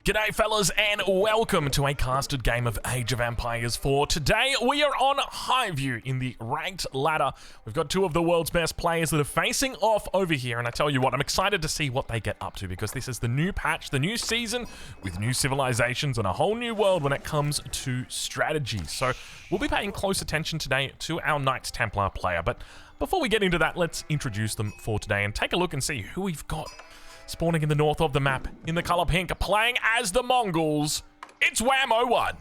G'day fellas and welcome to a casted game of Age of Empires 4. Today we are on Highview in the ranked ladder. We've got two of the world's best players that are facing off over here, and I tell you what, I'm excited to see what they get up to because this is the new patch, the new season with new civilizations and a whole new world when it comes to strategy. So we'll be paying close attention today to our Knights Templar player, but before we get into that, let's introduce them for today and take a look and see who we've got. Spawning in the north of the map, in the color pink, playing as the Mongols, it's Wham01.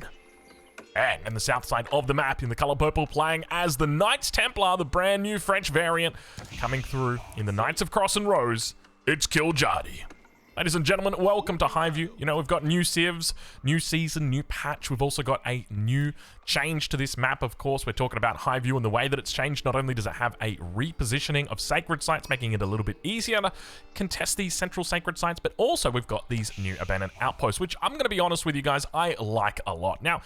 And in the south side of the map, in the color purple, playing as the Knights Templar, the brand new French variant, coming through in the Knights of Cross and Rose, it's Kiljardi. Ladies and gentlemen, welcome to Highview. You know, we've got new civs, new season, new patch. We've also got a new change to this map, of course. We're talking about Highview and the way that it's changed. Not only does it have a repositioning of sacred sites, making it a little bit easier to contest these central sacred sites, but also we've got these new abandoned outposts, which I'm going to be honest with you guys, I like a lot. Now,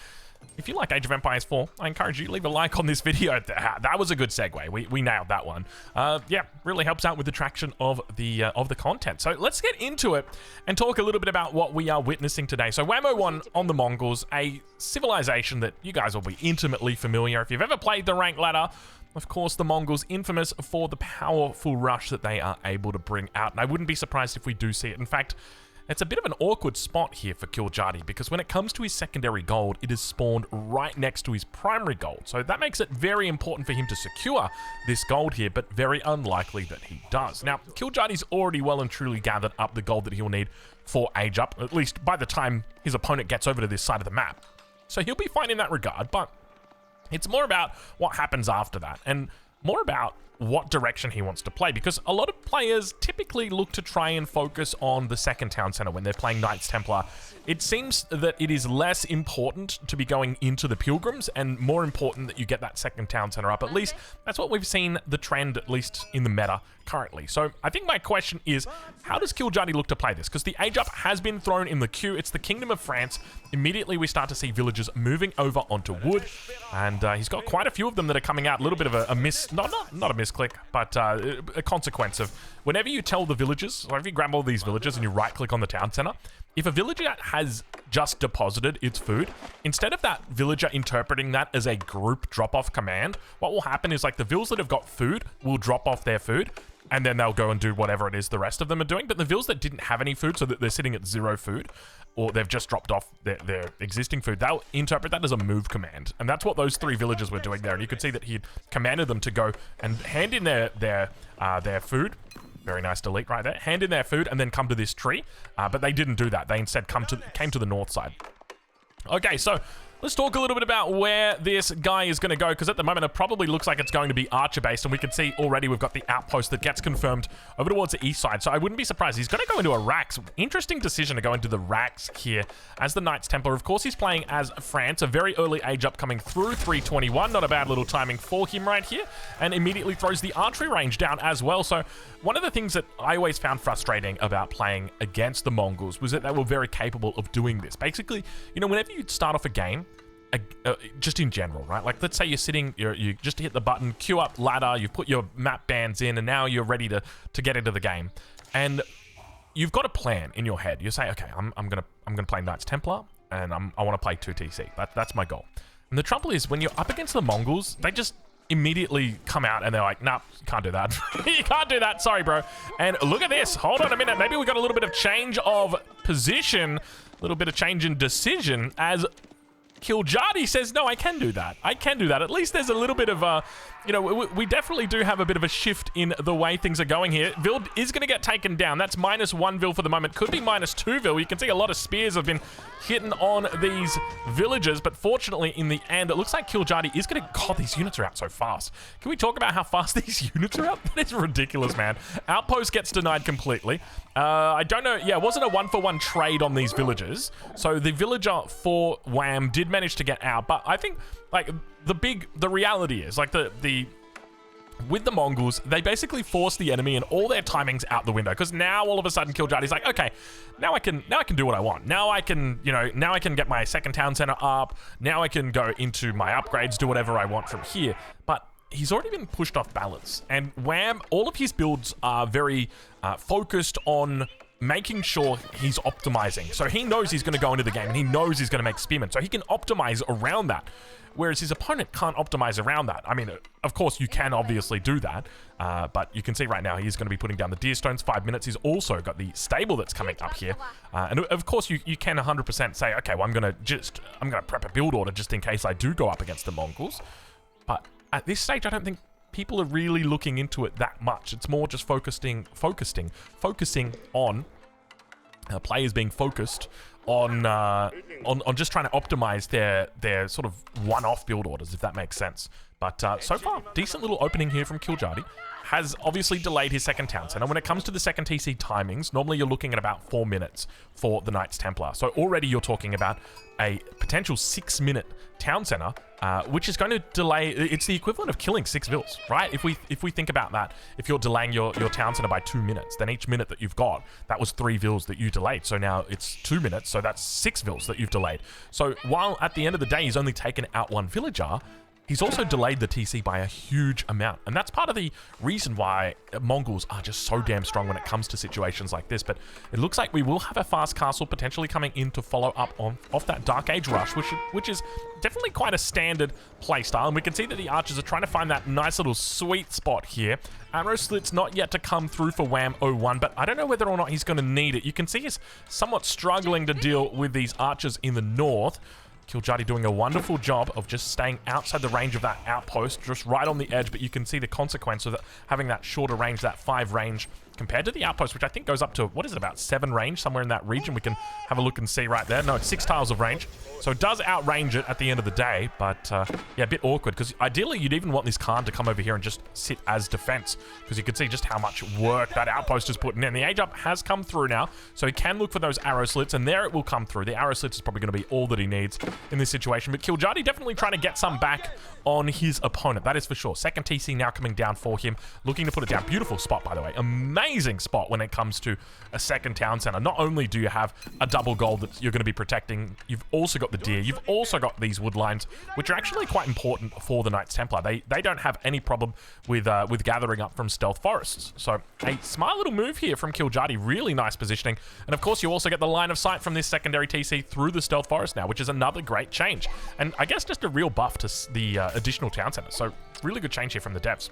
if you like Age of Empires 4, I encourage you to leave a like on this video. That was a good segue. We nailed that one. Yeah, really helps out with the traction of the content. So let's get into it and talk a little bit about what we are witnessing today. So Wham01 on the Mongols, a civilization that you guys will be intimately familiar. If you've ever played the ranked ladder, of course, the Mongols infamous for the powerful rush that they are able to bring out. And I wouldn't be surprised if we do see it. In fact, it's a bit of an awkward spot here for Kiljardi because when it comes to his secondary gold, it is spawned right next to his primary gold. So that makes it very important for him to secure this gold here, but very unlikely that he does. Now, Kiljardi's already well and truly gathered up the gold that he'll need for age up, at least by the time his opponent gets over to this side of the map. So he'll be fine in that regard, but it's more about what happens after that and more about what direction he wants to play, because a lot of players typically look to try and focus on the second town center when they're playing Knights Templar. It seems that it is less important to be going into the Pilgrims and more important that you get that second town center up. At least that's what we've seen the trend, at least in the meta currently. So I think my question is, how does Kiljardi look to play this? Because the age up has been thrown in the queue. It's the Kingdom of France. Immediately we start to see villagers moving over onto wood, and he's got quite a few of them that are coming out. A little bit of a miss, not a misclick, but a consequence of whenever you tell the villagers, or if you grab all these villagers and you right click on the town center, if a villager has just deposited its food, instead of that villager interpreting that as a group drop-off command, what will happen is like the vills that have got food will drop off their food, and then they'll go and do whatever it is the rest of them are doing. But the vills that didn't have any food, so that they're sitting at 0 food, or they've just dropped off their existing food, they'll interpret that as a move command. And that's what those three villagers were doing there. And you could see that he had commanded them to go and hand in their food. Very nice delete right there. Hand in their food and then come to this tree. But they didn't do that. They instead came to the north side. Okay, so let's talk a little bit about where this guy is going to go, because at the moment it probably looks like it's going to be archer-based, and we can see already we've got the outpost that gets confirmed over towards the east side, so I wouldn't be surprised. He's going to go into a Rax. Interesting decision to go into the Rax here as the Knights Templar. Of course, he's playing as France, a very early age up coming through 321. Not a bad little timing for him right here, and immediately throws the archery range down as well. So one of the things that I always found frustrating about playing against the Mongols was that they were very capable of doing this. Basically, you know, whenever you start off a game, just in general, right? Like, let's say you're sitting, you just hit the button, queue up ladder, you've put your map bands in, and now you're ready to get into the game. And you've got a plan in your head. You say, okay, I'm gonna play Knights Templar, and I want to play 2 TC. That's my goal. And the trouble is, when you're up against the Mongols, they just immediately come out and they're like, nah, you can't do that. You can't do that, sorry, bro. And look at this, hold on a minute, maybe we got a little bit of change of position, a little bit of change in decision, as Kiljardi says, no, I can do that. I can do that. At least there's a little bit of a, you know, we definitely do have a bit of a shift in the way things are going here. Vil is going to get taken down. That's -1 Vil for the moment. Could be -2 Vil. You can see a lot of spears have been hitting on these villagers, but fortunately in the end, it looks like Kiljardi is going to, God, these units are out so fast. Can we talk about how fast these units are out? That is ridiculous, man. Outpost gets denied completely. I don't know. Yeah, it wasn't a 1-for-1 trade on these villagers. So the villager for Wham did manage to get out, but I think like the reality is like with the Mongols, they basically force the enemy and all their timings out the window, because now all of a sudden Kiljardi's like, okay, now I can do what I want. Now I can, you know, now I can get my second town center up. Now I can go into my upgrades, do whatever I want from here. But he's already been pushed off balance, and Wham, all of his builds are very focused on making sure he's optimizing. So he knows he's going to go into the game and he knows he's going to make spearmen. So he can optimize around that. Whereas his opponent can't optimize around that. I mean, of course, you can obviously do that. But you can see right now he's going to be putting down the deer stones, 5 minutes. He's also got the stable that's coming up here. And of course, you can 100% say, okay, well, I'm going to prep a build order just in case I do go up against the Mongols. But at this stage, I don't think people are really looking into it that much. It's more just focusing on players being focused on just trying to optimize their sort of one-off build orders, if that makes sense. But so far, decent little opening here from Kiljardi. Has obviously delayed his second town center. When it comes to the second TC timings, normally you're looking at about 4 minutes for the Knights Templar. So already you're talking about a potential 6-minute town center, which is going to delay. It's the equivalent of killing 6 vills, right? If we think about that, if you're delaying your town center by 2 minutes, then each minute that you've got, that was 3 vills that you delayed. So now it's 2 minutes, so that's 6 vills that you've delayed. So while at the end of the day he's only taken out 1 villager, he's also delayed the TC by a huge amount. And that's part of the reason why Mongols are just so damn strong when it comes to situations like this. But it looks like we will have a fast castle potentially coming in to follow up off that Dark Age rush, which is definitely quite a standard playstyle. And we can see that the archers are trying to find that nice little sweet spot here. Arrow slit's not yet to come through for Wham 01, but I don't know whether or not he's going to need it. You can see he's somewhat struggling to deal with these archers in the north. Kiljardi doing a wonderful job of just staying outside the range of that outpost, just right on the edge, but you can see the consequence of having that shorter range, that 5 range, compared to the outpost, which I think goes up to, what is it, about 7 range, somewhere in that region. We can have a look and see right there. No, it's 6 tiles of range. So it does outrange it at the end of the day, but yeah, a bit awkward, because ideally you'd even want this Khan to come over here and just sit as defense, because you can see just how much work that outpost is putting in. The age up has come through now, so he can look for those arrow slits, and there it will come through. The arrow slits is probably going to be all that he needs in this situation, but Kiljardi definitely trying to get some back on his opponent, that is for sure. Second TC now coming down for him, looking to put it down. Beautiful spot, by the way. Amazing spot when it comes to a second town center. Not only do you have a double gold that you're going to be protecting, you've also got the deer, you've also got these wood lines, which are actually quite important for the Knights Templar. They don't have any problem with gathering up from stealth forests. So a smart little move here from Kiljardi, really nice positioning. And of course you also get the line of sight from this secondary TC through the stealth forest now, which is another great change. And I guess just a real buff to the additional town centers. So really good change here from the devs.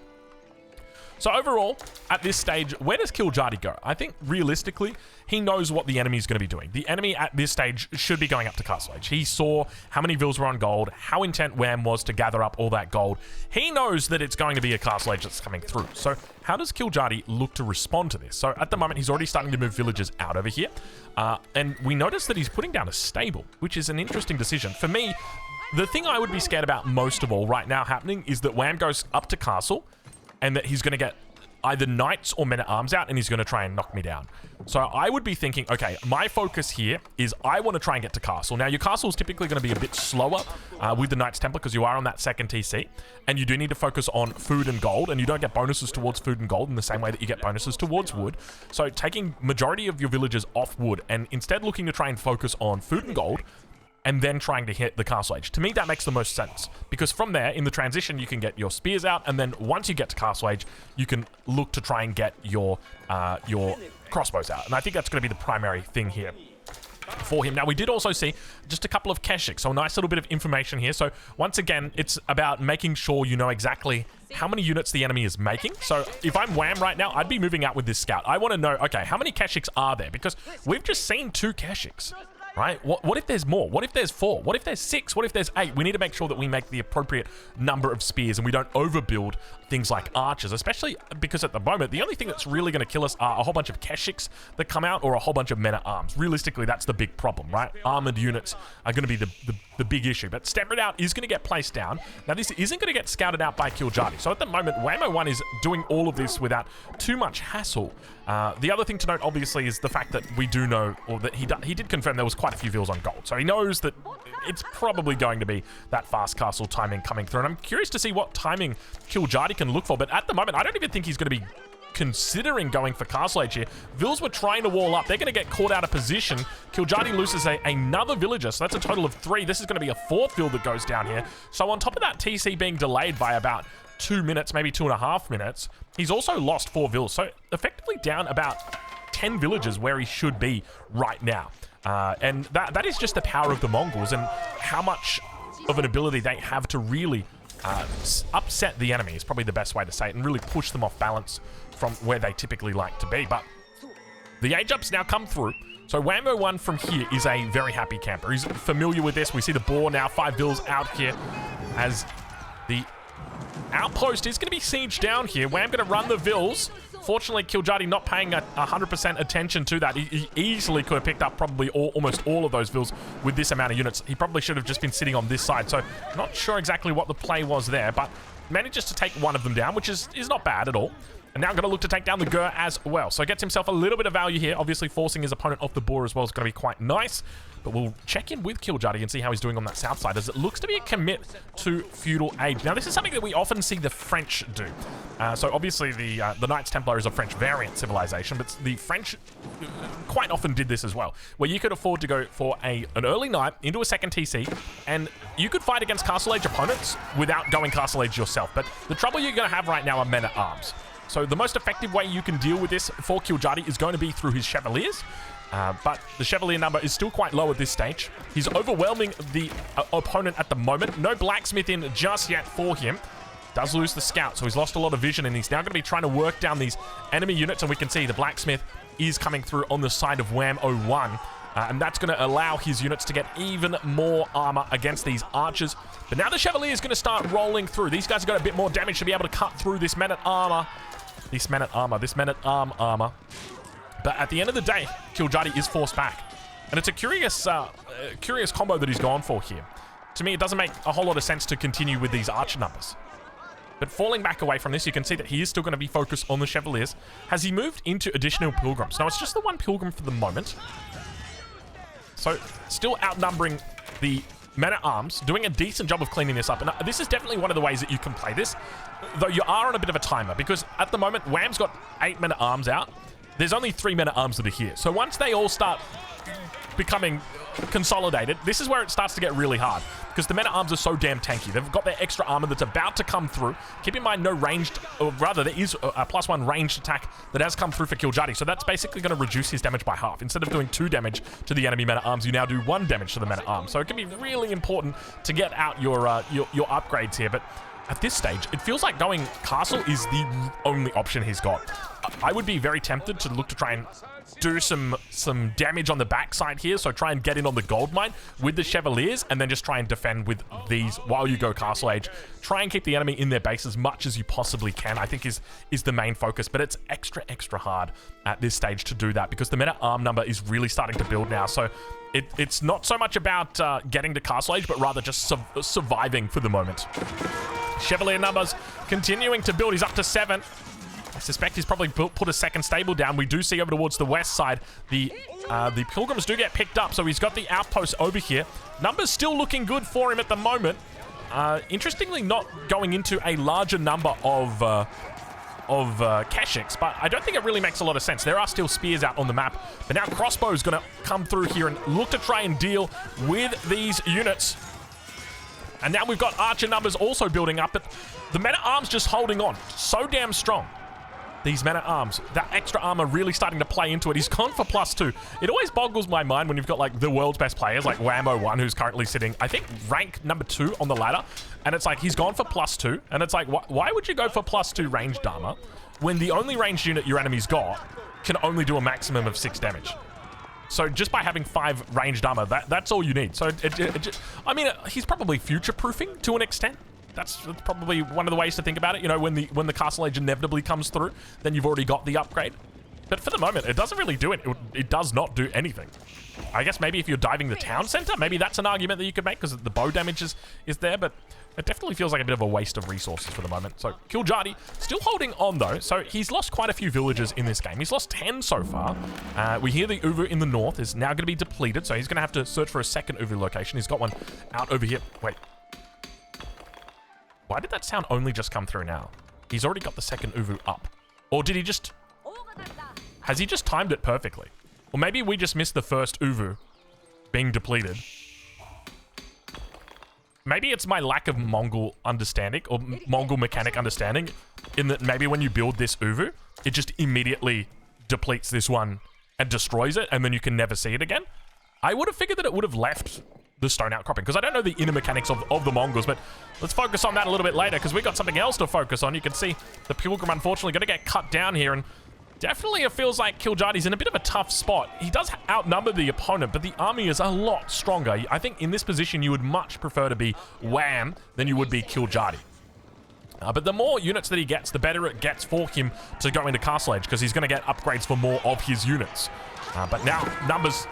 So overall, at this stage, where does Kiljardi go? I think realistically, he knows what the enemy is going to be doing. The enemy at this stage should be going up to Castle Age. He saw how many vills were on gold, how intent Wham was to gather up all that gold. He knows that it's going to be a Castle Age that's coming through. So how does Kiljardi look to respond to this? So at the moment, he's already starting to move villagers out over here. And we notice that he's putting down a stable, which is an interesting decision. For me, the thing I would be scared about most of all right now happening is that Wham goes up to Castle, and that he's going to get either knights or men-at-arms out, and he's going to try and knock me down. So I would be thinking, okay, my focus here is I want to try and get to castle. Now, your castle is typically going to be a bit slower with the Knights Templar because you are on that second TC, and you do need to focus on food and gold, and you don't get bonuses towards food and gold in the same way that you get bonuses towards wood. So taking majority of your villagers off wood, and instead looking to try and focus on food and gold, and then trying to hit the Castle Age. To me, that makes the most sense, because from there, in the transition, you can get your spears out, and then once you get to Castle Age, you can look to try and get your crossbows out. And I think that's going to be the primary thing here for him. Now, we did also see just a couple of Keshiks, so a nice little bit of information here. So once again, it's about making sure you know exactly how many units the enemy is making. So if I'm Wham right now, I'd be moving out with this scout. I want to know, okay, how many Keshiks are there? Because we've just seen 2 Keshiks. Right? What if there's more? What if there's 4? What if there's 6? What if there's 8? We need to make sure that we make the appropriate number of spears and we don't overbuild things like archers, especially because at the moment, the only thing that's really going to kill us are a whole bunch of Keshiks that come out or a whole bunch of men-at-arms. Realistically, that's the big problem, right? Armored units are going to be the big issue. But Stemmered Out is going to get placed down. Now, this isn't going to get scouted out by Kiljardi. So at the moment, Whammo 1 is doing all of this without too much hassle. The other thing to note, obviously, is the fact that we do know, or that he did confirm there was quite a few vills on gold. So he knows that it's probably going to be that fast castle timing coming through. And I'm curious to see what timing Kiljardi can look for. But at the moment, I don't even think he's going to be considering going for Castle Age here. Vills were trying to wall up. They're going to get caught out of position. Kiljardi loses another villager, so that's a total of 3. This is going to be a 4th vill that goes down here. So on top of that TC being delayed by about 2 minutes, maybe 2.5 minutes, he's also lost 4 vills. So effectively down about 10 villages where he should be right now. And that is just the power of the Mongols and how much of an ability they have to really upset the enemy is probably the best way to say it, and really push them off balance from where they typically like to be. But the age ups now come through. So Wambo 1 from here is a very happy camper. He's familiar with this. We see the boar now, 5 vills out here as the outpost is going to be sieged down here. Wham going to run the vills. Fortunately, Kiljadi not paying 100% attention to that. He easily could have picked up probably almost all of those vills with this amount of units. He probably should have just been sitting on this side. So not sure exactly what the play was there, but manages to take one of them down, which is not bad at all. And now going to look to take down the Gur as well. So gets himself a little bit of value here. Obviously, forcing his opponent off the boar as well is going to be quite nice. But we'll check in with Kiljadi and see how he's doing on that south side, as it looks to be a commit to Feudal Age. Now, this is something that we often see the French do. So obviously, the Knights Templar is a French variant civilization, but the French quite often did this as well, where you could afford to go for an early knight into a second TC, and you could fight against Castle Age opponents without going Castle Age yourself. But the trouble you're going to have right now are men-at-arms. So the most effective way you can deal with this for Kiljadi is going to be through his Chevaliers. But the Chevalier number is still quite low at this stage. He's overwhelming the opponent at the moment. No blacksmith in just yet for him. Does lose the scout, so he's lost a lot of vision, and he's now going to be trying to work down these enemy units, and we can see the blacksmith is coming through on the side of Wham 01. And that's going to allow his units to get even more armor against these archers. But now the Chevalier is going to start rolling through. These guys have got a bit more damage to be able to cut through this men-at-armor. This men-at-arm armor. But at the end of the day, Kiljadi is forced back. And it's a curious combo that he's gone for here. To me, it doesn't make a whole lot of sense to continue with these archer numbers. But falling back away from this, you can see that he is still going to be focused on the Chevaliers. Has he moved into additional pilgrims? Now, it's just the one pilgrim for the moment. So, still outnumbering the men-at-arms, doing a decent job of cleaning this up. And this is definitely one of the ways that you can play this, though you are on a bit of a timer, because at the moment, Wham's got 8 men-at-arms out. There's only 3 men-at-arms that are here. So once they all start becoming consolidated, this is where it starts to get really hard, because the men-at-arms are so damn tanky. They've got their extra armor that's about to come through. Keep in mind, no ranged, or rather, there is a +1 ranged attack that has come through for Kiljadi, so that's basically going to reduce his damage by half. Instead of doing 2 damage to the enemy men-at-arms, you now do 1 damage to the men-at-arms. So it can be really important to get out your upgrades here, but at this stage, it feels like going castle is the only option he's got. I would be very tempted to look to try and do some damage on the backside here, so try and get in on the gold mine with the Chevaliers, and then just try and defend with these while you go Castle Age. Try and keep the enemy in their base as much as you possibly can, I think is the main focus, but it's extra hard at this stage to do that, because the men-at-arm number is really starting to build now, so it's not so much about getting to Castle Age, but rather just surviving for the moment. Chevalier numbers continuing to build. He's up to 7. I suspect he's probably put a second stable down. We do see over towards the west side, the pilgrims do get picked up, so he's got the outpost over here. Numbers still looking good for him at the moment. Interestingly, not going into a larger number of Keshiks, but I don't think it really makes a lot of sense. There are still spears out on the map, but now Crossbow's going to come through here and look to try and deal with these units. And now we've got archer numbers also building up, but the men-at-arms just holding on. So damn strong. These men-at-arms, that extra armor really starting to play into it. He's gone for +2. It always boggles my mind when you've got like the world's best players, like Whammo 1, who's currently sitting, I think, rank number 2 on the ladder. And it's like, he's gone for +2. And it's like, why would you go for +2 ranged armor when the only ranged unit your enemy's got can only do a maximum of 6 damage? So just by having 5 ranged armor, that's all you need. So I mean, he's probably future-proofing to an extent. That's probably one of the ways to think about it. You know, when the Castle Age inevitably comes through, then you've already got the upgrade. But for the moment, it doesn't really do it. It does not do anything. I guess maybe if you're diving the town center, maybe that's an argument that you could make, because the bow damage is there, but it definitely feels like a bit of a waste of resources for the moment. So Kiljadi still holding on though. So he's lost quite a few villagers in this game. He's lost 10 so far. We hear the Uvu in the north is now going to be depleted, so he's going to have to search for a second Uvu location. He's got one out over here. Wait. Why did that sound only just come through now? He's already got the second Uvu up. Or did he just... Has he just timed it perfectly? Or maybe we just missed the first Uvu being depleted. Maybe it's my lack of Mongol understanding, or Mongol mechanic understanding, in that maybe when you build this Uvu, it just immediately depletes this one and destroys it, and then you can never see it again. I would have figured that it would have left the stone outcropping, because I don't know the inner mechanics of the Mongols, but let's focus on that a little bit later, because we got something else to focus on. You can see the Pilgrim, unfortunately, going to get cut down here, and definitely it feels like Kiljardi's in a bit of a tough spot. He does outnumber the opponent, but the army is a lot stronger. I think in this position, you would much prefer to be Wham than you would be Kiljardi. But the more units that he gets, the better it gets for him to go into Castle Age, because he's going to get upgrades for more of his units. But now, numbers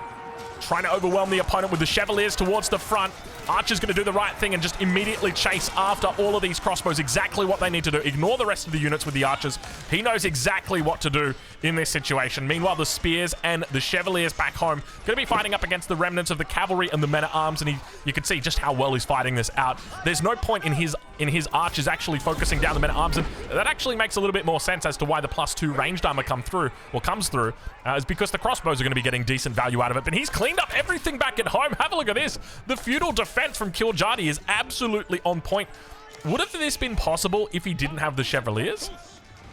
trying to overwhelm the opponent with the Chevaliers towards the front. Archer's going to do the right thing and just immediately chase after all of these crossbows. Exactly what they need to do. Ignore the rest of the units with the archers. He knows exactly what to do in this situation. Meanwhile, the spears and the Chevaliers back home going to be fighting up against the remnants of the cavalry and the men-at-arms, and you can see just how well he's fighting this out. There's no point in his archers actually focusing down the men-at-arms, and that actually makes a little bit more sense as to why the +2 ranged armor comes through, is because the crossbows are going to be getting decent value out of it. But he's cleaned up everything back at home. Have a look at this. The feudal defense from Kiljardi is absolutely on point. Would have this been possible if he didn't have the Chevaliers?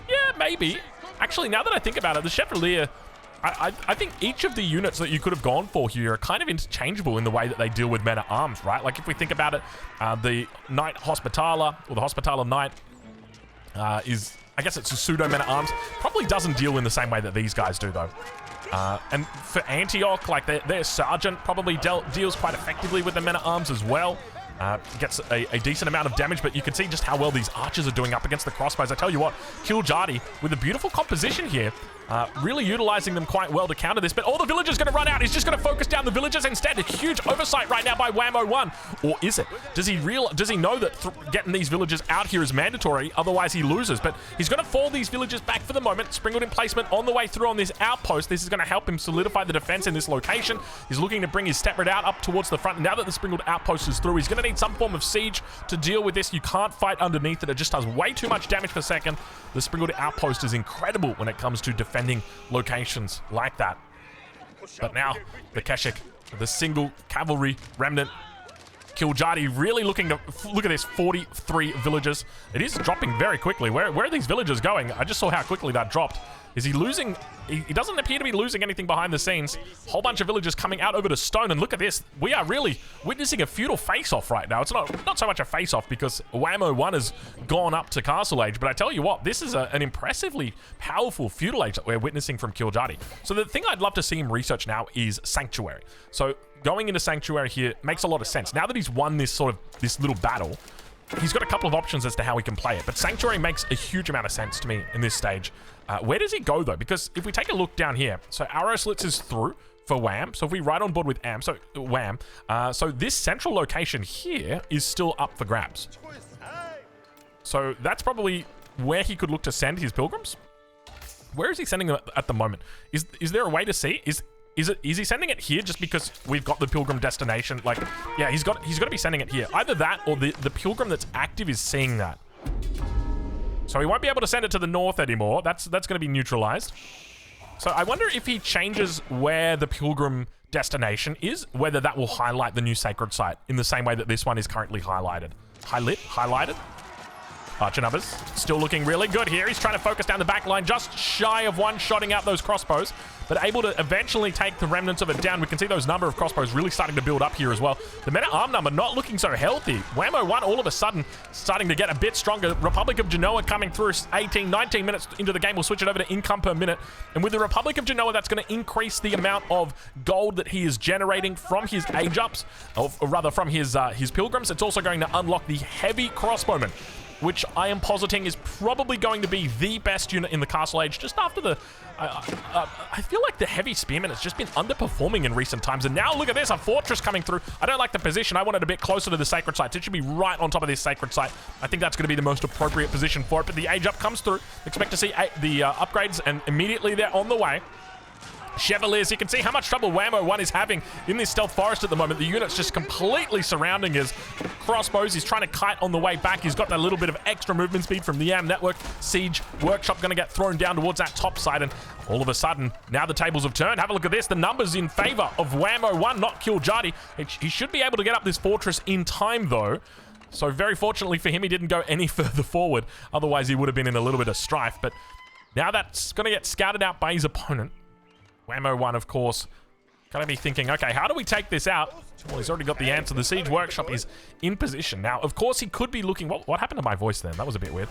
Yeah, maybe. Actually, now that I think about it, the Chevalier, I think each of the units that you could have gone for here are kind of interchangeable in the way that they deal with men-at-arms, right? Like, if we think about it, the Knight Hospitaller, or the Hospitaller Knight, is, I guess it's a pseudo men-at-arms. Probably doesn't deal in the same way that these guys do, though. And for Antioch, like, their sergeant probably deals quite effectively with the men-at-arms as well. Gets a decent amount of damage, but you can see just how well these archers are doing up against the crossbows. I tell you what, Kiljardi, with a beautiful composition here, really utilizing them quite well to counter this, but all the villagers going to run out. He's just going to focus down the villagers instead. A huge oversight right now by Wham01. Or is it? Does he know that getting these villagers out here is mandatory, otherwise he loses? But he's going to fall these villagers back for the moment. Springwood emplacement on the way through on this outpost. This is going to help him solidify the defense in this location. He's looking to bring his step out up towards the front. Now that the Springwood outpost is through, he's going to need some form of siege to deal with this. You can't fight underneath it. It just does way too much damage per second. The Springwood outpost is incredible when it comes to defending locations like that. But now, the Keshik, the single cavalry remnant, Kiljardi really looking to, look at this, 43 villagers. It is dropping very quickly. Where are these villagers going? I just saw how quickly that dropped. Is he losing? He doesn't appear to be losing anything behind the scenes. Whole bunch of villagers coming out over to stone, and look at this. We are really witnessing a feudal face-off right now. It's not so much a face-off because Wham01 has gone up to Castle Age, but I tell you what, this is an impressively powerful feudal age that we're witnessing from Kiljardi. So the thing I'd love to see him research now is Sanctuary. So going into Sanctuary here makes a lot of sense. Now that he's won this little battle, he's got a couple of options as to how he can play it, but Sanctuary makes a huge amount of sense to me in this stage. Where does he go, though? Because if we take a look down here, so Arrow Slits is through for Wham. So if we ride on board with Wham, so this central location here is still up for grabs. So that's probably where he could look to send his pilgrims. Where is he sending them at the moment? Is there a way to see? Is he sending it here just because we've got the pilgrim destination? Like, yeah, he's got to be sending it here. Either that or the pilgrim that's active is seeing that. So he won't be able to send it to the north anymore. That's going to be neutralized. So I wonder if he changes where the pilgrim destination is, whether that will highlight the new sacred site in the same way that this one is currently highlighted. Highlighted? Archer numbers still looking really good here. He's trying to focus down the back line, just shy of one-shotting out those crossbows, but able to eventually take the remnants of it down. We can see those number of crossbows really starting to build up here as well. The men-at-arm number not looking so healthy. Wham01 all of a sudden starting to get a bit stronger. Republic of Genoa coming through 18, 19 minutes into the game. We'll switch it over to income per minute. And with the Republic of Genoa, that's going to increase the amount of gold that he is generating from his age ups, or rather from his pilgrims. It's also going to unlock the heavy crossbowman, which I am positing is probably going to be the best unit in the Castle Age, just after the... I feel like the heavy spearman has just been underperforming in recent times, and now look at this, a fortress coming through. I don't like the position. I want it a bit closer to the sacred site. It should be right on top of this sacred site. I think that's going to be the most appropriate position for it, but the age up comes through. Expect to see the upgrades, and immediately they're on the way. Chevaliers, you can see how much trouble Wham01 is having in this stealth forest at the moment. The unit's just completely surrounding his crossbows. He's trying to kite on the way back. He's got that little bit of extra movement speed from the YAM network. Siege Workshop going to get thrown down towards that top side, and all of a sudden, now the tables have turned. Have a look at this. The numbers in favor of Wham01, not Kiljardi. He should be able to get up this fortress in time, though. So very fortunately for him, he didn't go any further forward. Otherwise, he would have been in a little bit of strife, but Now that's going to get scouted out by his opponent. Whammo 1, of course, going to be thinking, okay, how do we take this out? Well, he's already got the answer. The Siege Workshop is in position. Now, of course, he could be looking... What happened to my voice then? That was a bit weird.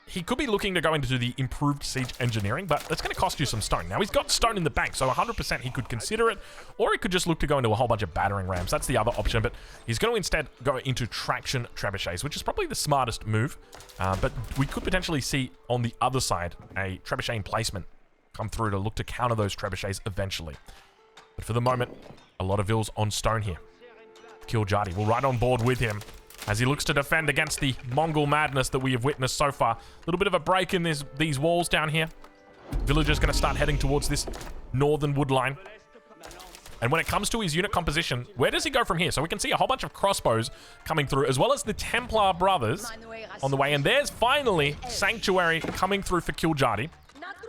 He could be looking to go into the improved siege engineering, but it's going to cost you some stone. Now, he's got stone in the bank, so 100% he could consider it, or he could just look to go into a whole bunch of battering rams. That's the other option, but he's going to instead go into traction trebuchets, which is probably the smartest move, but we could potentially see on the other side a trebuchet emplacement come through to look to counter those trebuchets eventually. But for the moment, a lot of vills on stone here. Kiljadi will ride on board with him as he looks to defend against the Mongol madness that we have witnessed so far. A little bit of a break in these walls down here. Villagers going to start heading towards this northern wood line. And when it comes to his unit composition, where does he go from here? So we can see a whole bunch of crossbows coming through, as well as the Templar brothers on the way. And there's finally Sanctuary coming through for Kiljadi.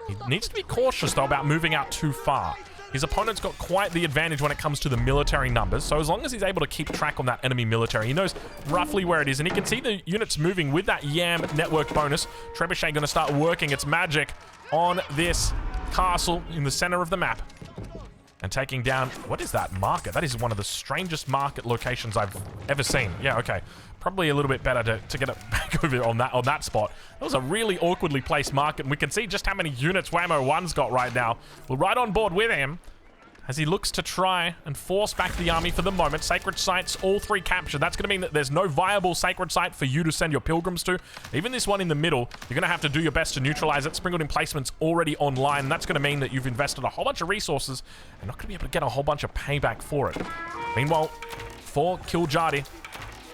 He needs to be cautious, though, about moving out too far. His opponent's got quite the advantage when it comes to the military numbers, so as long as he's able to keep track on that enemy military, he knows roughly where it is, and he can see the units moving with that YAM network bonus. Trebuchet going to start working its magic on this castle in the center of the map. And taking down... What is that market? That is one of the strangest market locations I've ever seen. Yeah, okay. Probably a little bit better to get it back over on that spot. That was a really awkwardly placed market, and we can see just how many units Whammo 1's got right now. We're right on board with him as he looks to try and force back the army for the moment. Sacred sites, all three captured. That's going to mean that there's no viable sacred site for you to send your pilgrims to. Even this one in the middle, you're going to have to do your best to neutralize it. Sprinkled emplacement's already online, and that's going to mean that you've invested a whole bunch of resources and not going to be able to get a whole bunch of payback for it. Meanwhile, for Kiljadi,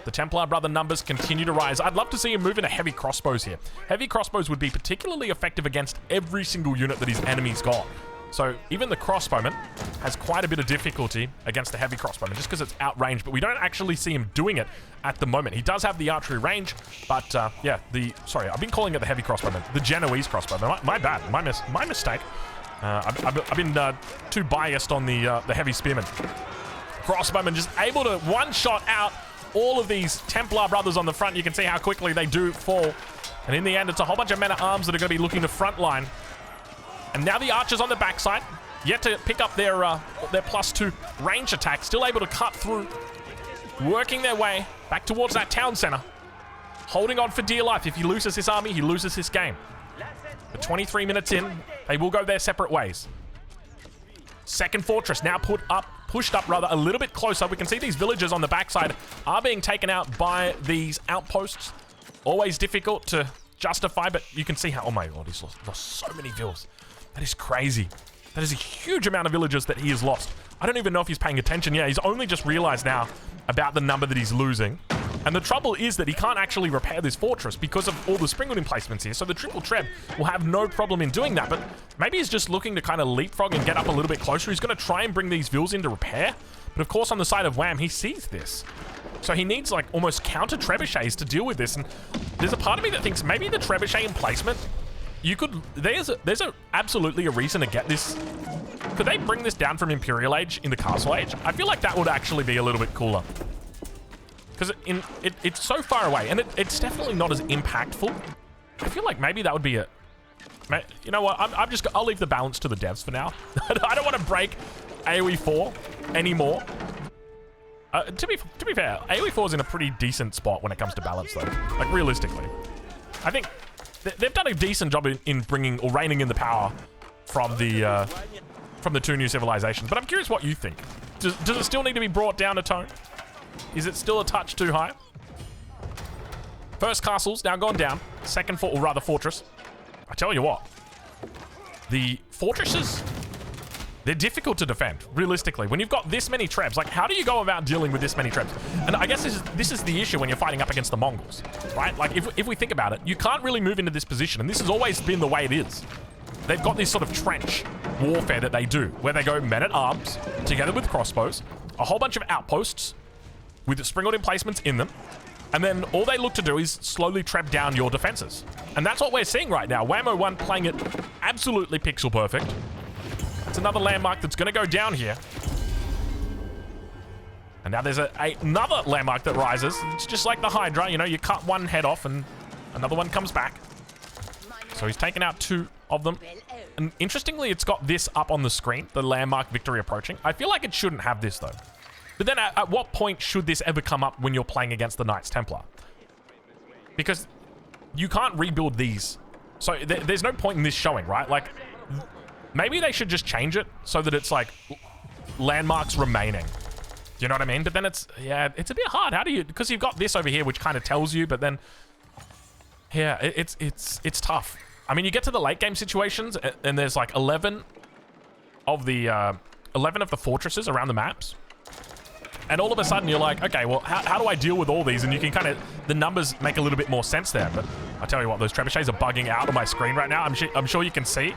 the Templar brother numbers continue to rise. I'd love to see him move into heavy crossbows here. Heavy crossbows would be particularly effective against every single unit that his enemy's got. So even the crossbowman has quite a bit of difficulty against the heavy crossbowman just because it's outrange, but we don't actually see him doing it at the moment. He does have the archery range, but yeah, sorry, I've been calling it the heavy crossbowman, the Genoese crossbowman. My bad, my mistake. I've been too biased on the heavy spearman. Crossbowman just able to one-shot out all of these Templar brothers on the front. You can see how quickly they do fall. And in the end, it's a whole bunch of men-at-arms that are going to be looking to frontline. And now the archers on the backside, yet to pick up their +2 range attack, still able to cut through, working their way back towards that town center, holding on for dear life. If he loses this army, he loses this game. But 23 minutes in, they will go their separate ways. Second fortress now pushed up a little bit closer. We can see these villagers on the backside are being taken out by these outposts. Always difficult to justify, but you can see how, oh my god, he's lost so many vills. That is crazy. That is a huge amount of villagers that he has lost. I don't even know if he's paying attention. Yeah, he's only just realized now about the number that he's losing. And the trouble is that he can't actually repair this fortress because of all the springwood emplacements here. So the triple treb will have no problem in doing that. But maybe he's just looking to kind of leapfrog and get up a little bit closer. He's going to try and bring these vills into repair. But of course, on the side of Wham, he sees this. So he needs like almost counter trebuchets to deal with this. And there's a part of me that thinks maybe the trebuchet emplacement, you could, there's absolutely a reason to get this. Could they bring this down from Imperial Age into Castle Age? I feel like that would actually be a little bit cooler. Because it's so far away, and it's definitely not as impactful. I feel like maybe that would be you know what? I'll leave the balance to the devs for now. I don't want to break AoE 4 anymore. To be fair, AoE 4 is in a pretty decent spot when it comes to balance, though. Like realistically, I think they've done a decent job in bringing or reining in the power from the two new civilizations. But I'm curious what you think. Does it still need to be brought down a tone? Is it still a touch too high? First castle's now gone down. Second fortress. I tell you what, the fortresses, they're difficult to defend, realistically. When you've got this many trebs, like how do you go about dealing with this many trebs? And I guess this is the issue when you're fighting up against the Mongols, right? Like if we think about it, you can't really move into this position, and this has always been the way it is. They've got this sort of trench warfare that they do, where they go men-at-arms together with crossbows, a whole bunch of outposts with the springwood emplacements in them, and then all they look to do is slowly trap down your defenses. And that's what we're seeing right now. Whammo 1 playing it absolutely pixel perfect. It's another landmark that's going to go down here. And now there's another landmark that rises. It's just like the Hydra, you know, you cut one head off and another one comes back. So he's taken out 2 of them. And interestingly, it's got this up on the screen, the landmark victory approaching. I feel like it shouldn't have this, though. But then at what point should this ever come up when you're playing against the Knights Templar? Because you can't rebuild these. So there's no point in this showing, right? Like, maybe they should just change it so that it's like landmarks remaining. Do you know what I mean? But then it's a bit hard. How do you, because you've got this over here, which kind of tells you, but then, yeah, it's tough. I mean, you get to the late game situations and there's like 11 of the fortresses around the maps. And all of a sudden you're like, okay, well, how do I deal with all these? And you can kind of, the numbers make a little bit more sense there. But I tell you what, those trebuchets are bugging out on my screen right now. I'm sure you can see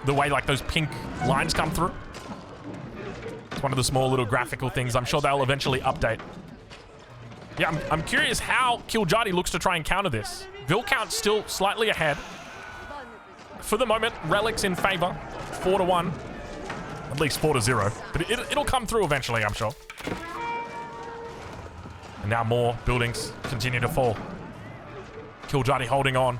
the way like those pink lines come through. It's one of the small little graphical things. I'm sure they'll eventually update. Yeah, I'm curious how Kiljardi looks to try and counter this. Vilcount's still slightly ahead. For the moment, Relic's in favor, 4-1. At least 4-0. But it'll come through eventually, I'm sure. And now more buildings continue to fall. Kiljardi holding on.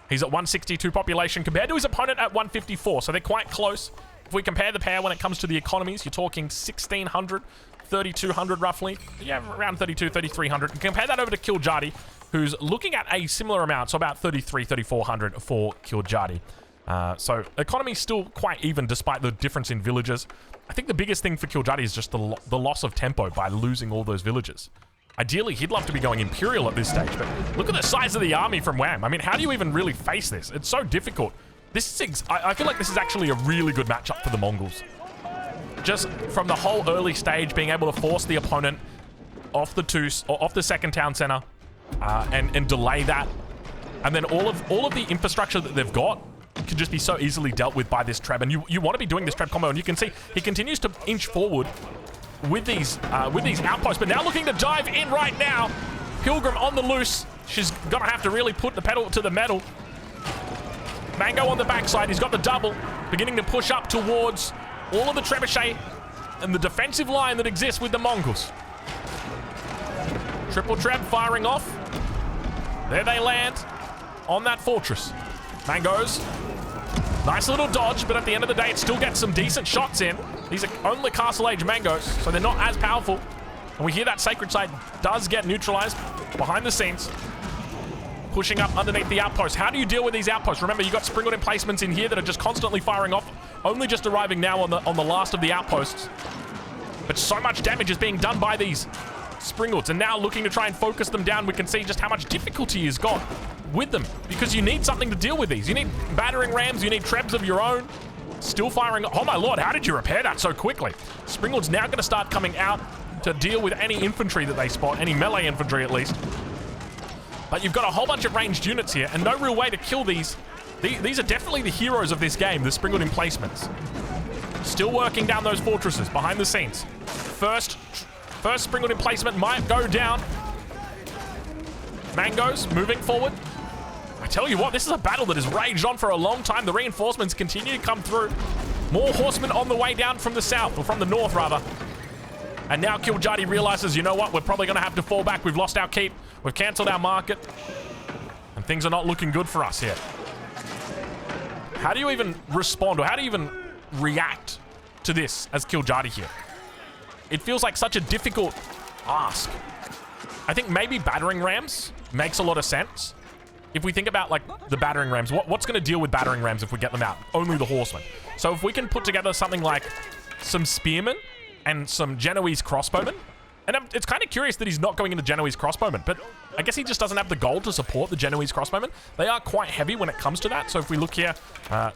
He's at 162 population compared to his opponent at 154, so they're quite close. If we compare the pair when it comes to the economies, you're talking 1,600, 3,200 roughly. Yeah, around 3,200, 3,300. And compare that over to Kiljardi, who's looking at a similar amount, so about 3,300, 3,400 for Kiljardi. So economy still quite even despite the difference in villages. I think the biggest thing for Kiljardi is just the loss of tempo by losing all those villages. Ideally, he'd love to be going Imperial at this stage, but look at the size of the army from Wham. I mean, how do you even really face this? It's so difficult. This is, I feel like this is actually a really good matchup for the Mongols. Just from the whole early stage, being able to force the opponent off the off the second town center, and delay that, and then all of the infrastructure that they've got can just be so easily dealt with by this Treb. And you want to be doing this Treb combo, and you can see he continues to inch forward with these outposts, but now looking to dive in right now. Pilgrim on the loose. She's gonna have to really put the pedal to the metal. Mango on the backside. He's got the double, beginning to push up towards all of the trebuchet and the defensive line that exists with the Mongols. Triple Treb firing off. There they land on that fortress. Mangoes, nice little dodge, but at the end of the day, it still gets some decent shots in. These are only Castle Age Mangoes, so they're not as powerful. And we hear that Sacred Site does get neutralized behind the scenes. Pushing up underneath the outpost. How do you deal with these outposts? Remember, you've got sprinkled emplacements in here that are just constantly firing off, only just arriving now on the last of the outposts. But so much damage is being done by these Springalds, and now looking to try and focus them down. We can see just how much difficulty he's got with them, because you need something to deal with these. You need battering rams, you need trebs of your own. Still firing. Oh my lord, how did you repair that so quickly? Springald's now going to start coming out to deal with any infantry that they spot, any melee infantry at least. But you've got a whole bunch of ranged units here, and no real way to kill these. These are definitely the heroes of this game, the Springled emplacements. Still working down those fortresses behind the scenes. First Springled emplacement might go down. Mangoes moving forward. I tell you what, this is a battle that has raged on for a long time. The reinforcements continue to come through. More horsemen on the way down from the south, or from the north rather. And now Kiljardi realizes, you know what, we're probably going to have to fall back. We've lost our keep. We've cancelled our market. And things are not looking good for us here. How do you even respond, or how do you even react to this as Kiljardi here? It feels like such a difficult ask. I think maybe battering rams makes a lot of sense. If we think about like the battering rams, what's going to deal with battering rams if we get them out? Only the horsemen. So if we can put together something like some spearmen and some Genoese crossbowmen, and it's kind of curious that he's not going into Genoese crossbowmen, but I guess he just doesn't have the gold to support the Genoese crossbowmen. They are quite heavy when it comes to that. So if we look here,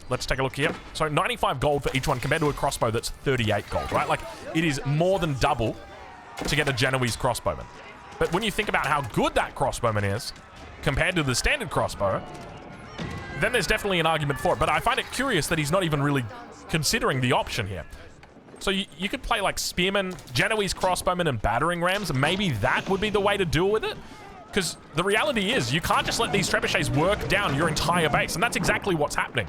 let's take a look here. So 95 gold for each one compared to a crossbow that's 38 gold, right? Like it is more than double to get a Genoese crossbowman. But when you think about how good that crossbowman is compared to the standard crossbow, then there's definitely an argument for it. But I find it curious that he's not even really considering the option here. So you could play like spearmen, Genoese crossbowmen, and battering rams, and maybe that would be the way to deal with it. Because the reality is, you can't just let these trebuchets work down your entire base, and that's exactly what's happening.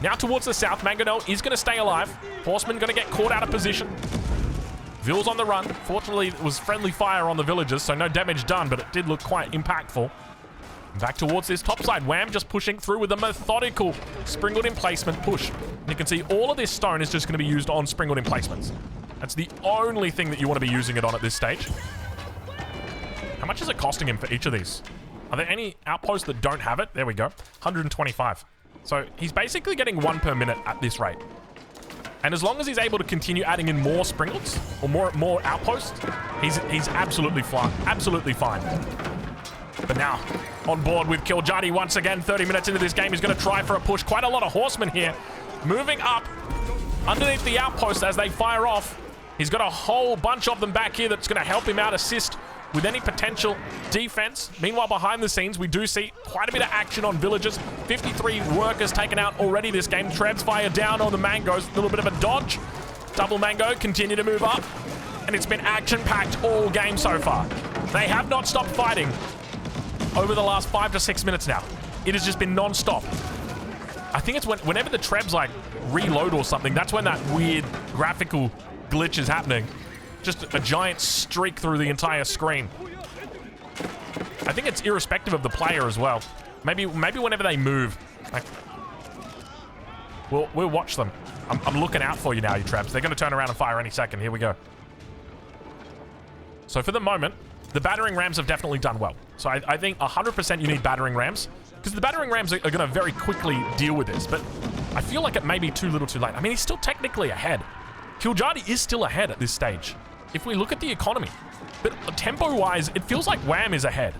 Now towards the south, Mangonel is going to stay alive. Horseman going to get caught out of position. Vil's on the run. Fortunately, it was friendly fire on the villagers, so no damage done, but it did look quite impactful. Back towards this top side. Wham just pushing through with a methodical springled emplacement push. And you can see all of this stone is just going to be used on springled emplacements. That's the only thing that you want to be using it on at this stage. How much is it costing him for each of these? Are there any outposts that don't have it? There we go. 125. So he's basically getting 1 per minute at this rate. And as long as he's able to continue adding in more springlets or more outposts, he's absolutely fine. Absolutely fine. But now, on board with Kiljardi once again, 30 minutes into this game, he's going to try for a push. Quite a lot of horsemen here, moving up underneath the outpost as they fire off. He's got a whole bunch of them back here that's going to help him out, assist with any potential defense. Meanwhile, behind the scenes, we do see quite a bit of action on villagers. 53 workers taken out already this game. Trebs fire down on the Mangoes. A little bit of a dodge. Double Mango continue to move up. And it's been action-packed all game so far. They have not stopped fighting over the last 5 to 6 minutes now. It has just been non-stop. I think it's whenever the Trebs like reload or something, that's when that weird graphical glitch is happening. Just a giant streak through the entire screen. I think it's irrespective of the player as well. Maybe whenever they move, like, we'll watch them. I'm looking out for you now, you Trebs. They're going to turn around and fire any second. Here we go. So for the moment, the battering rams have definitely done well. So I think 100% you need battering rams, because the battering rams are going to very quickly deal with this. But I feel like it may be too little too late. I mean, he's still technically ahead. Kiljardi is still ahead at this stage, if we look at the economy. But tempo-wise, it feels like Wham is ahead.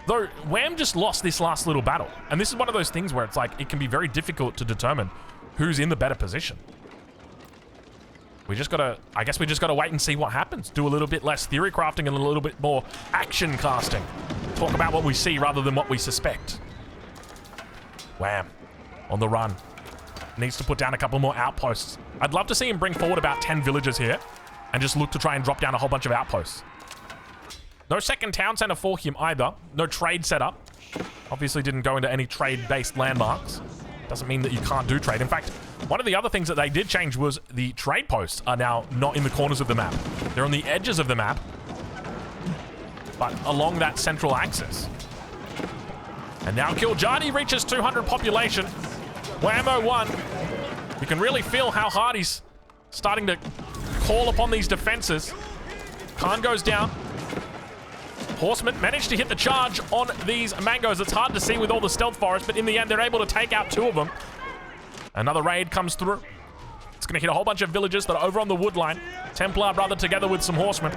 Though, Wham just lost this last little battle. And this is one of those things where it's like, it can be very difficult to determine who's in the better position. I guess we just gotta wait and see what happens. Do a little bit less theory crafting and a little bit more action casting. Talk about what we see rather than what we suspect. Wham. On the run. Needs to put down a couple more outposts. I'd love to see him bring forward about 10 villagers here and just look to try and drop down a whole bunch of outposts. No second town center for him either. No trade setup. Obviously didn't go into any trade-based landmarks. Doesn't mean that you can't do trade. In fact, one of the other things that they did change was the trade posts are now not in the corners of the map. They're on the edges of the map, but along that central axis. And now Kiljardi reaches 200 population. Whammo 1. You can really feel how hard he's starting to call upon these defenses. Khan goes down. Horsemen managed to hit the charge on these Mangoes. It's hard to see with all the stealth forest, but in the end, they're able to take out 2 of them. Another raid comes through. It's going to hit a whole bunch of villagers that are over on the wood line. Templar brother together with some horsemen.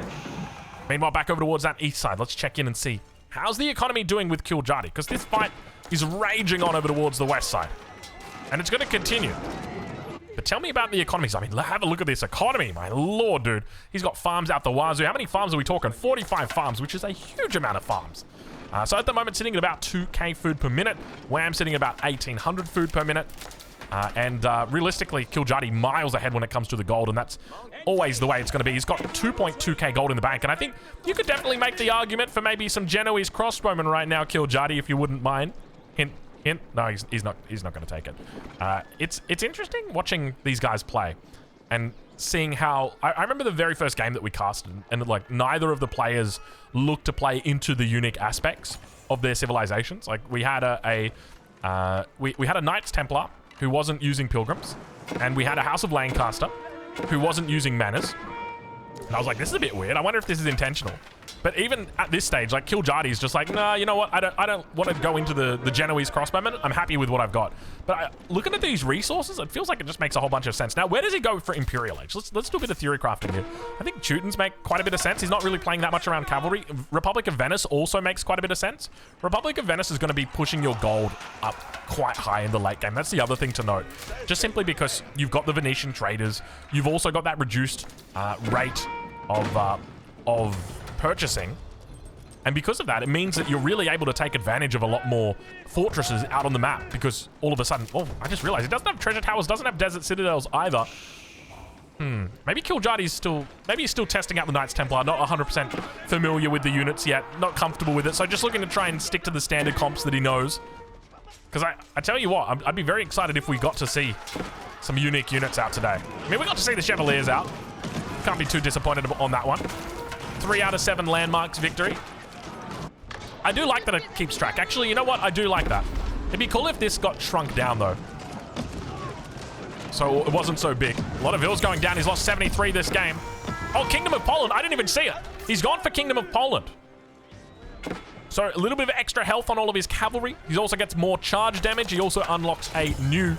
Meanwhile, back over towards that east side. Let's check in and see. How's the economy doing with Kiljardi? Because this fight is raging on over towards the west side. And it's going to continue. But tell me about the economies. I mean, have a look at this economy. My lord, dude. He's got farms out the wazoo. How many farms are we talking? 45 farms, which is a huge amount of farms. So at the moment, sitting at about 2k food per minute. Wham sitting at about 1800 food per minute. Realistically, Kiljardi miles ahead when it comes to the gold, and that's always the way it's going to be. He's got 2.2k gold in the bank, and I think you could definitely make the argument for maybe some Genoese crossbowmen right now, Kiljardi, if you wouldn't mind. Hint. No, he's not going to take it. It's interesting watching these guys play and seeing how I remember the very first game that we casted, and like neither of the players looked to play into the unique aspects of their civilizations. Like we had we had a Knights Templar who wasn't using pilgrims, and we had a House of Lancaster who wasn't using manors. And I was like, this is a bit weird. I wonder if this is intentional. But even at this stage, like Kiljardi is just like, nah, you know what? I don't want to go into the Genoese crossbowmen. I'm happy with what I've got. But looking at these resources, it feels like it just makes a whole bunch of sense. Now, where does he go for Imperial Age? Let's do a bit of theory crafting here. I think Teutons make quite a bit of sense. He's not really playing that much around cavalry. Republic of Venice also makes quite a bit of sense. Republic of Venice is going to be pushing your gold up quite high in the late game. That's the other thing to note. Just simply because you've got the Venetian traders. You've also got that reduced rate of purchasing, and because of that, it means that you're really able to take advantage of a lot more fortresses out on the map, because all of a sudden, oh, I just realized it doesn't have treasure towers, doesn't have desert citadels either. Maybe Kiljardi's still testing out the Knights Templar, not 100% familiar with the units yet, not comfortable with it, so just looking to try and stick to the standard comps that he knows. Because I tell you what, I'd be very excited if we got to see some unique units out today. I mean, we got to see the Chevaliers out. Can't be too disappointed on that one. 3 out of 7 landmarks victory. I do like that it keeps track. Actually, you know what? I do like that. It'd be cool if this got shrunk down, though. So it wasn't so big. A lot of vills going down. He's lost 73 this game. Oh, Kingdom of Poland. I didn't even see it. He's gone for Kingdom of Poland. So a little bit of extra health on all of his cavalry. He also gets more charge damage. He also unlocks a new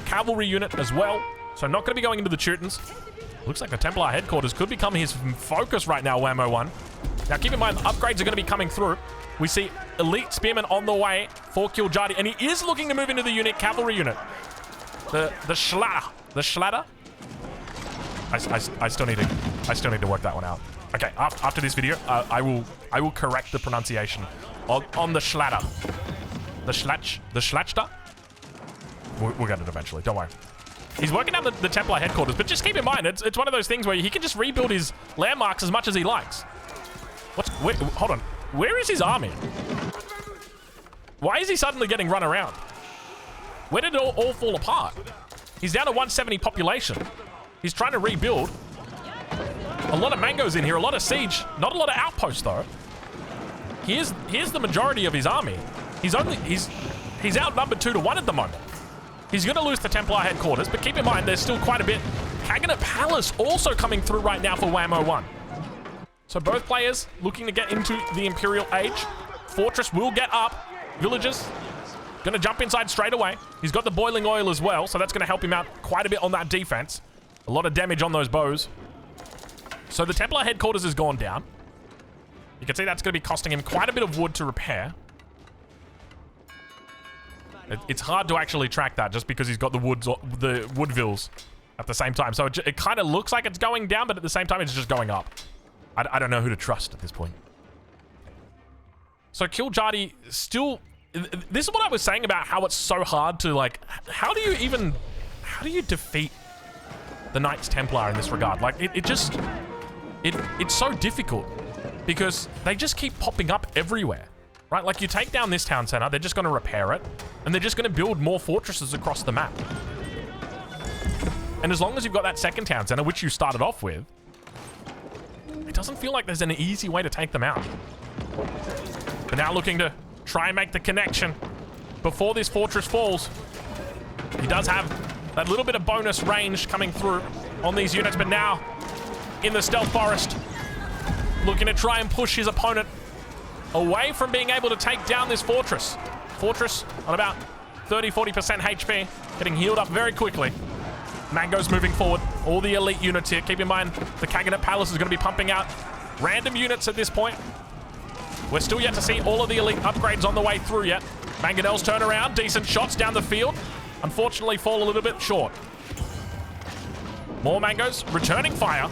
cavalry unit as well. So not going to be going into the Teutons. Looks like the Templar headquarters could become his focus right now, Whammo 1. Now keep in mind, upgrades are going to be coming through. We see elite spearmen on the way for Kiljadi, and he is looking to move into the unit cavalry unit. The Schlatter. The Schlatter? I still need to work that one out. Okay, after this video, I will correct the pronunciation on the Schlatter. The Schlachter? We'll get it eventually, don't worry. He's working out the Templar headquarters, but just keep in mind, it's one of those things where he can just rebuild his landmarks as much as he likes. Hold on. Where is his army? Why is he suddenly getting run around? Where did it all fall apart? He's down to 170 population. He's trying to rebuild. A lot of mangoes in here, a lot of siege. Not a lot of outposts, though. Here's the majority of his army. He's outnumbered 2 to 1 at the moment. He's going to lose the Templar headquarters, but keep in mind, there's still quite a bit. Kaganate Palace also coming through right now for Whammo 1. So both players looking to get into the Imperial Age. Fortress will get up. Villagers going to jump inside straight away. He's got the boiling oil as well, so that's going to help him out quite a bit on that defense. A lot of damage on those bows. So the Templar headquarters has gone down. You can see that's going to be costing him quite a bit of wood to repair. It's hard to actually track that just because he's got the wood vills at the same time. So it kind of looks like it's going down, but at the same time, it's just going up. I don't know who to trust at this point. So Kiljadi still... This is what I was saying about how it's so hard to, like... How do you defeat the Knights Templar in this regard? Like, it's so difficult because they just keep popping up everywhere. Right, like you take down this town center, they're just going to repair it, and they're just going to build more fortresses across the map. And as long as you've got that second town center, which you started off with, it doesn't feel like there's an easy way to take them out. But now looking to try and make the connection before this fortress falls. He does have that little bit of bonus range coming through on these units, but now in the stealth forest, looking to try and push his opponent away from being able to take down this fortress. Fortress on about 30-40% HP, getting healed up very quickly. Mango's moving forward. All the elite units here. Keep in mind, the Kaganate Palace is going to be pumping out random units at this point. We're still yet to see all of the elite upgrades on the way through yet. Mangonel's turn around. Decent shots down the field. Unfortunately, fall a little bit short. More Mangoes. Returning fire.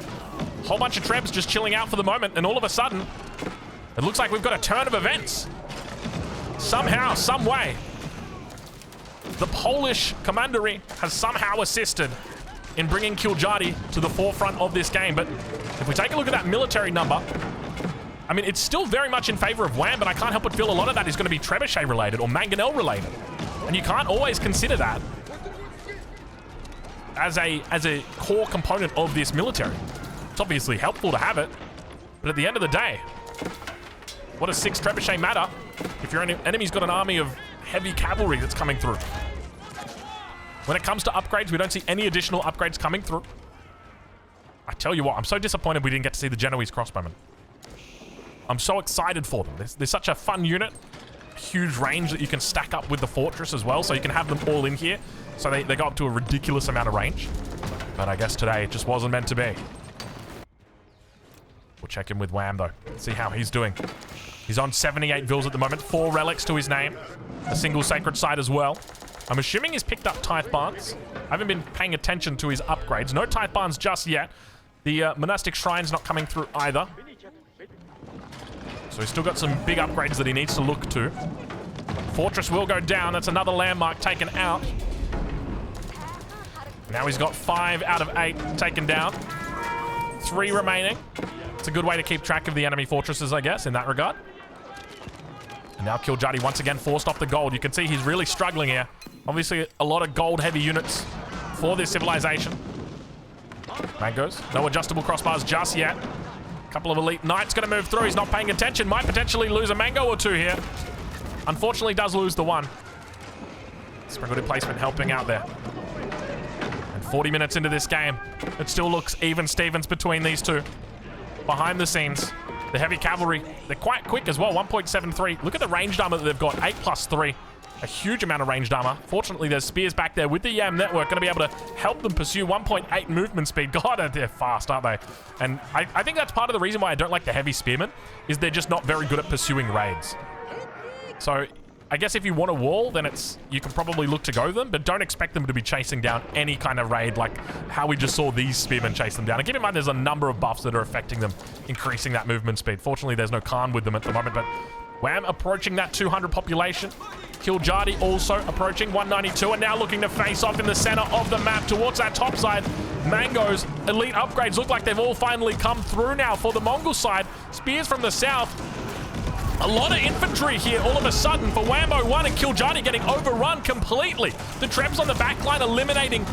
Whole bunch of Trebs just chilling out for the moment. And all of a sudden, it looks like we've got a turn of events. Somehow, some way, the Polish commandery has somehow assisted in bringing Kiljadi to the forefront of this game. But if we take a look at that military number, I mean, it's still very much in favor of Wham, but I can't help but feel a lot of that is going to be Trebuchet related or Mangonel related. And you can't always consider that as a core component of this military. It's obviously helpful to have it, but at the end of the day, what does 6 Trebuchet matter if your enemy's got an army of heavy cavalry that's coming through? When it comes to upgrades, we don't see any additional upgrades coming through. I tell you what, I'm so disappointed we didn't get to see the Genoese crossbowmen. I'm so excited for them. They're such a fun unit. Huge range that you can stack up with the fortress as well, so you can have them all in here. So they go up to a ridiculous amount of range. But I guess today it just wasn't meant to be. We'll check in with Wham, though. See how he's doing. He's on 78 vills at the moment. 4 relics to his name. A single sacred site as well. I'm assuming he's picked up Tithe Barns. I haven't been paying attention to his upgrades. No Tithe Barns just yet. The monastic shrine's not coming through either. So he's still got some big upgrades that he needs to look to. Fortress will go down. That's another landmark taken out. Now he's got 5 out of 8 taken down. 3 remaining. It's a good way to keep track of the enemy fortresses, I guess, in that regard. And now Kiljadi once again forced off the gold. You can see he's really struggling here. Obviously, a lot of gold-heavy units for this civilization. Mangoes. No adjustable crossbars just yet. Couple of elite knights going to move through. He's not paying attention. Might potentially lose a mango or two here. Unfortunately, does lose the one. Springboard placement helping out there. And 40 minutes into this game, it still looks even Stevens between these two. Behind the scenes, the heavy cavalry, they're quite quick as well. 1.73. Look at the ranged armor that they've got. 8+3. A huge amount of ranged armor. Fortunately, there's spears back there with the Yam network. Going to be able to help them pursue 1.8 movement speed. God, they're fast, aren't they? And I think that's part of the reason why I don't like the heavy spearmen, is they're just not very good at pursuing raids. So I guess if you want a wall, then you can probably look to go them, but don't expect them to be chasing down any kind of raid like how we just saw these spearmen chase them down. And keep in mind, there's a number of buffs that are affecting them, increasing that movement speed. Fortunately, there's no Khan with them at the moment, but Wham approaching that 200 population. Kiljadi also approaching 192 and now looking to face off in the center of the map towards that top side. Mango's elite upgrades look like they've all finally come through now for the Mongol side. Spears from the south. A lot of infantry here all of a sudden for Whammo 1 and Kiljadi getting overrun completely. The Trebs on the backline eliminating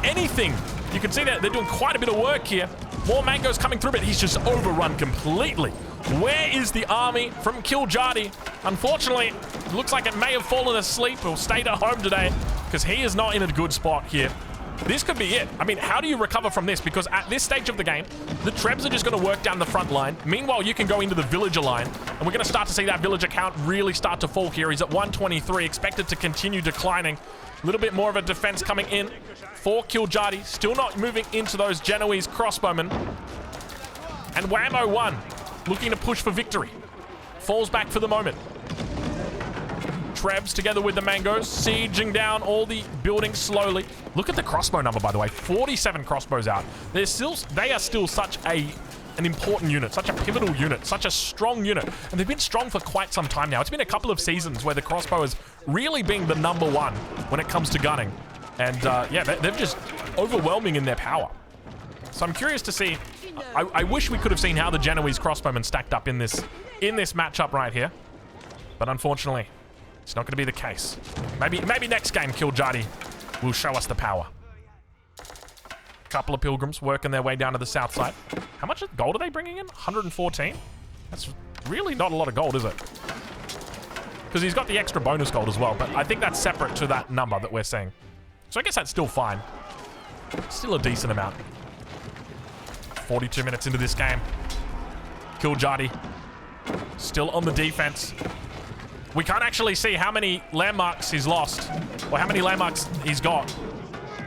anything. You can see that they're doing quite a bit of work here. More Mango's coming through, but he's just overrun completely. Where is the army from Kiljadi? Unfortunately, it looks like it may have fallen asleep or stayed at home today because he is not in a good spot here. This could be it. I mean, how do you recover from this? Because at this stage of the game, the Trebs are just going to work down the front line. Meanwhile, you can go into the villager line, and we're going to start to see that villager count really start to fall here. He's at 123, expected to continue declining. A little bit more of a defense coming in for Kiljadi. Still not moving into those Genoese crossbowmen. And Whammo 1 looking to push for victory. Falls back for the moment. Trebs together with the Mangoes, sieging down all the buildings slowly. Look at the crossbow number, by the way. 47 crossbows out. They are still such an important unit, such a pivotal unit, such a strong unit. And they've been strong for quite some time now. It's been a couple of seasons where the crossbow has really been the number one when it comes to gunning. And yeah, they're just overwhelming in their power. So I'm curious to see. I wish we could have seen how the Genoese crossbowmen stacked up in this matchup right here. But unfortunately, it's not going to be the case. Maybe next game, Kiljadi will show us the power. Couple of pilgrims working their way down to the south side. How much gold are they bringing in? 114? That's really not a lot of gold, is it? Because he's got the extra bonus gold as well, but I think that's separate to that number that we're seeing. So I guess that's still fine. Still a decent amount. 42 minutes into this game. Kiljadi still on the defense. We can't actually see how many landmarks he's lost or how many landmarks he's got.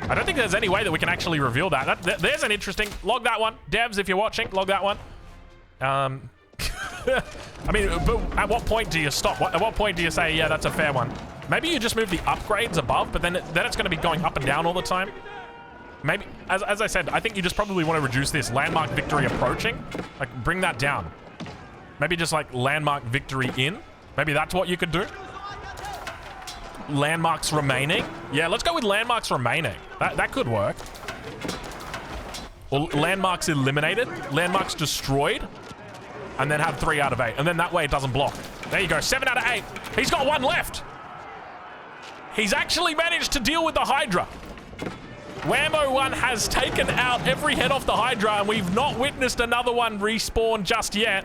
I don't think there's any way that we can actually reveal that. There's an interesting... Log that one. Devs, if you're watching, log that one. I mean, but at what point do you stop? At what point do you say, yeah, that's a fair one? Maybe you just move the upgrades above, but then it's going to be going up and down all the time. Maybe, as I said, I think you just probably want to reduce this landmark victory approaching. Like, bring that down. Maybe just like landmark victory in. Maybe that's what you could do. Landmarks remaining. Yeah, let's go with landmarks remaining. That could work. Or landmarks eliminated. Landmarks destroyed. And then have 3 out of 8. And then that way it doesn't block. There you go. 7 out of 8. He's got 1 left. He's actually managed to deal with the Hydra. Whammo 1 has taken out every head off the Hydra, and we've not witnessed another one respawn just yet.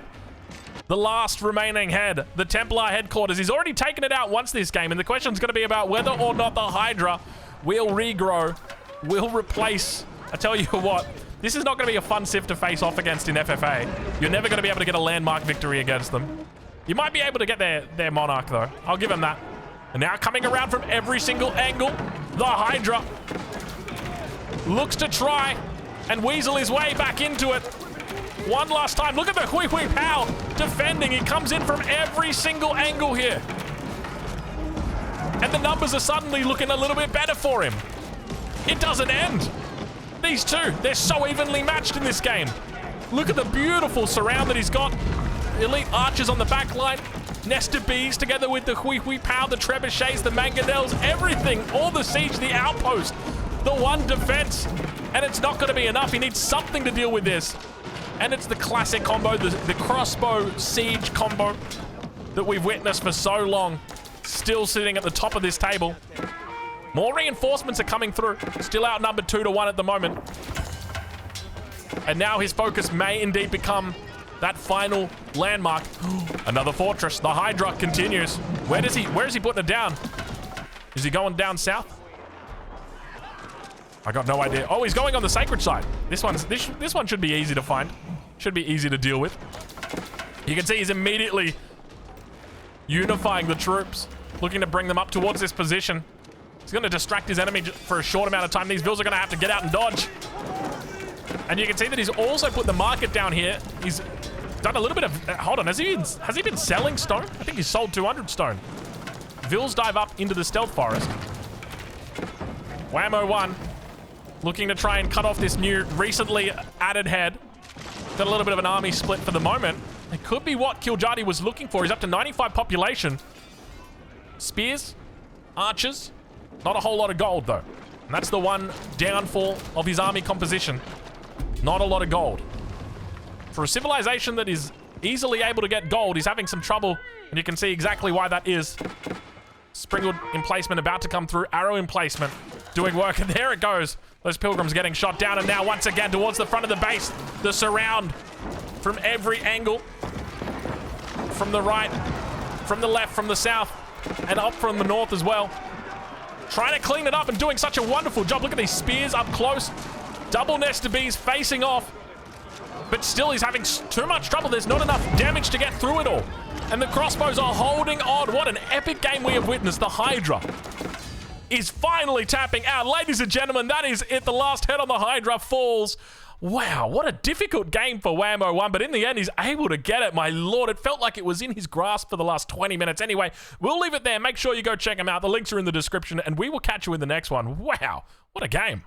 The last remaining head, the Templar headquarters. He's already taken it out once this game, and the question's going to be about whether or not the Hydra will regrow, will replace. I tell you what, this is not going to be a fun civ to face off against in FFA. You're never going to be able to get a landmark victory against them. You might be able to get their Monarch, though. I'll give him that. And now coming around from every single angle, the Hydra looks to try and weasel his way back into it. One last time. Look at the Hui Hui Pow defending. He comes in from every single angle here. And the numbers are suddenly looking a little bit better for him. It doesn't end. These two, they're so evenly matched in this game. Look at the beautiful surround that he's got. Elite archers on the back line. Nested bees together with the Hui Hui Pow, the trebuchets, the mangonels, everything. All the siege, the outpost. The one defense, and it's not going to be enough. He needs something to deal with this, and it's the classic combo, the crossbow siege combo that we've witnessed for so long, still sitting at the top of this table. More reinforcements are coming through, still outnumbered 2-1 at the moment, and now his focus may indeed become that final landmark. Another fortress. The Hydra continues. Where is he putting it down? Is he going down south? I got no idea. Oh, he's going on the sacred side. This one should be easy to find. Should be easy to deal with. You can see he's immediately unifying the troops, looking to bring them up towards this position. He's going to distract his enemy for a short amount of time. These Vils are going to have to get out and dodge. And you can see that he's also put the market down here. He's done a little bit of... hold on, has he been selling stone? I think he's sold 200 stone. Vils dive up into the stealth forest. Whammo 1 looking to try and cut off this new, recently added head. Got a little bit of an army split for the moment. It could be what Kiljati was looking for. He's up to 95 population. Spears, archers, not a whole lot of gold though. And that's the one downfall of his army composition. Not a lot of gold. For a civilization that is easily able to get gold, he's having some trouble, and you can see exactly why that is. Springald emplacement about to come through. Arrow emplacement doing work, and there it goes. Those pilgrims getting shot down, and now once again towards the front of the base. The surround from every angle. From the right, from the left, from the south, and up from the north as well. Trying to clean it up and doing such a wonderful job. Look at these spears up close. Double nest of bees facing off. But still, he's having too much trouble. There's not enough damage to get through it all. And the crossbows are holding on. What an epic game we have witnessed. The Hydra is finally tapping out. Ladies and gentlemen, that is it. The last head on the Hydra falls. Wow, what a difficult game for Whammo 1, but in the end, he's able to get it. My lord, it felt like it was in his grasp for the last 20 minutes. Anyway, we'll leave it there. Make sure you go check him out. The links are in the description, and we will catch you in the next one. Wow, what a game.